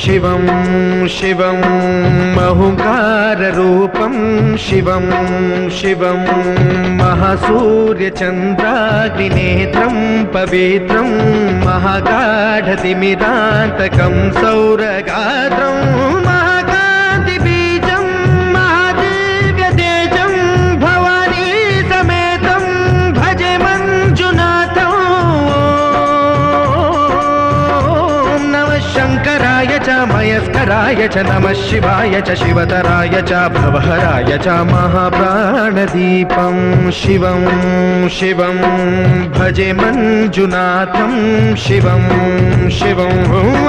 शिवं शिवं महुकाररूपं शिवं शिवं महासूर्यचन्द्राग्निनेत्रं पवित्रं महागाढतिमिरान्तकं सौरगात्रं महाकान्तिबीजं महादिव्यतेजं भवानी समेतं भजे मञ्जुनाथं। नमः शङ्कराय च मयस्कराय च नमः शिवाय च शिवतराय च भवहराय च महाप्राणदीपं शिवं शिवं भजे मञ्जुनाथं शिवं शिवं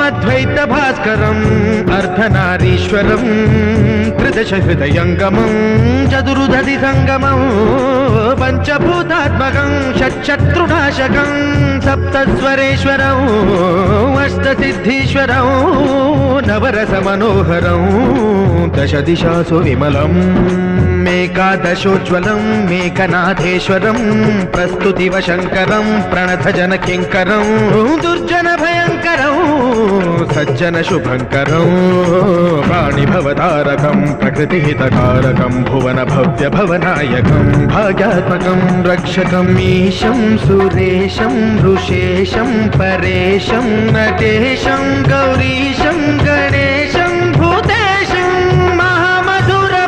अद्वैतभास्करम् अर्धनारीश्वरं त्रिदशहृदयङ्गमं चतुर्दधिसङ्गमं पञ्चभूतात्मकं षट्शत्रुनाशकं सप्तस्वरेश्वरं अष्टसिद्धीश्वरं नवरसमनोहरं दशदिशासु विमलम् एकादशोज्ज्वलं मेघनाथेश्वरं प्रस्तुतिवशङ्करं प्रणतजनकिङ्करं दुर्जनभयङ्करं सज्जनशुभङ्करं प्राणिभवतारकं प्रकृतिहितकारकं भुवनभव्यभवनायकं भाग्यात्मकं रक्षकं ईशं सुरेशं ऋषेशं परेशं नटेशं गौरीशं गणेशं भूतेशं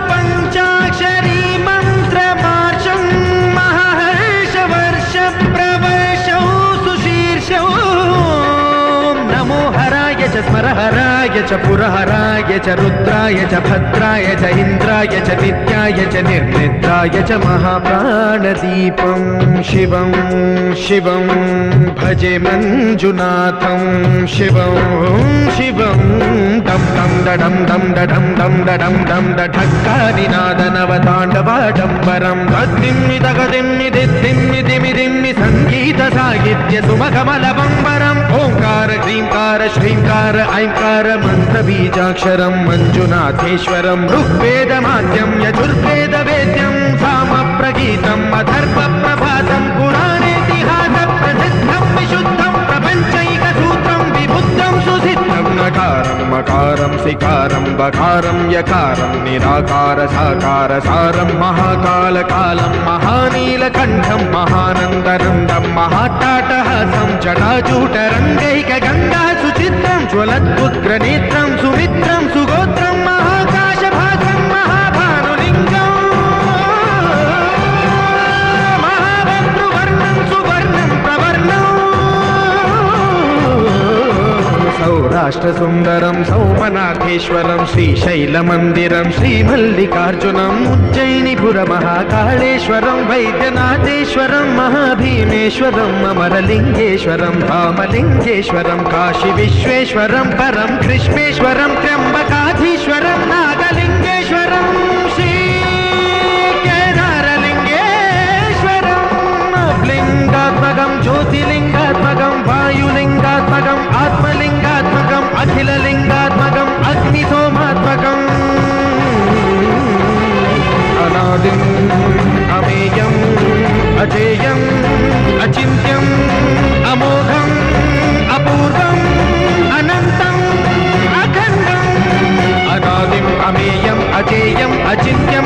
महामधुरपञ्चाक्षरी मन्त्रमार्षं महाहर्षवर्षप्रवर्षौ सुशीर्षौ नमो हराय च स्मरहराय च पुरहराय च रुद्राय च भद्राय च इन्द्राय च नित्याय च निर्निद्राय च महाप्राणदीपं शिवं शिवं भजे मञ्जुनाथं शिवं शिवं डं डं डं डं डं डं डं डं ढक्कानिनादनवताण्डवाडम्बरं तद्दिम्मि तगदिम्मि दिद्दिम्मि दिमिदिम्मि सङ्गीतसाहित्य सुमकमलबम्बरम् ओङ्कार ह्रीङ्कार श्रीङ्कार ऐङ्कार मन्त्रबीजाक्षरं मञ्जुनाथेश्वरं ऋग्वेदमाद्यं यजुर्वेदवेद्यं सामप्रगीतम् अथर्वप्रभातं पुराणेतिहासप्रसिद्धं विशुद्धं प्रपञ्चैकसूत्रं विबुद्धं सुसिद्धं नकारं मकारं सिकारं बकारं यकारं निराकार साकार सारं महाकालकालं महानीलकण्ठं महानन्दनन्दं महाट्टाटहासं जटाजूटरङ्गैकगङ्गा सुचित्रं ज्वलद्पुत्रनेत्रं सुमित्रं सुगोत्रं महाकाशभागं महाभानुलिङ्गं महाभद्रुवर्णं सुवर्णं प्रवर्णं सौराष्ट्रसुन्दरं सौमनाथेश्वरं श्रीशैलमन्दिरं श्रीमल्लिकार्जुनम् उज्जयिनीपुरमहाकाळेश्वरं वैद्यनाथेश्वरं महाभीमेश्वरम् अमरलिङ्गेश्वरं धामलिङ्गेश्वरं काशीविश्वेश्वरं परं कृष्णेश्वरं त्र्यम्बकाधीश्वरं नागलिङ्गेश्वरं श्रीकेदारलिङ्गेश्वरं लिङ्गात्मकं ज्योतिलिङ्गात्मकं वायुलिङ्गात्मकं आत्मलिङ्गात्मकम् अखिललिङ्गात्मकम् अग्निसोमात्मकम् अनादिम् अमेयम् अजेयम् अचिन्त्यम् अमोघम् अपूर्वम् अनन्तम् अखण्डम् अनादिम् अमेयम् अजेयम् अचिन्त्यम्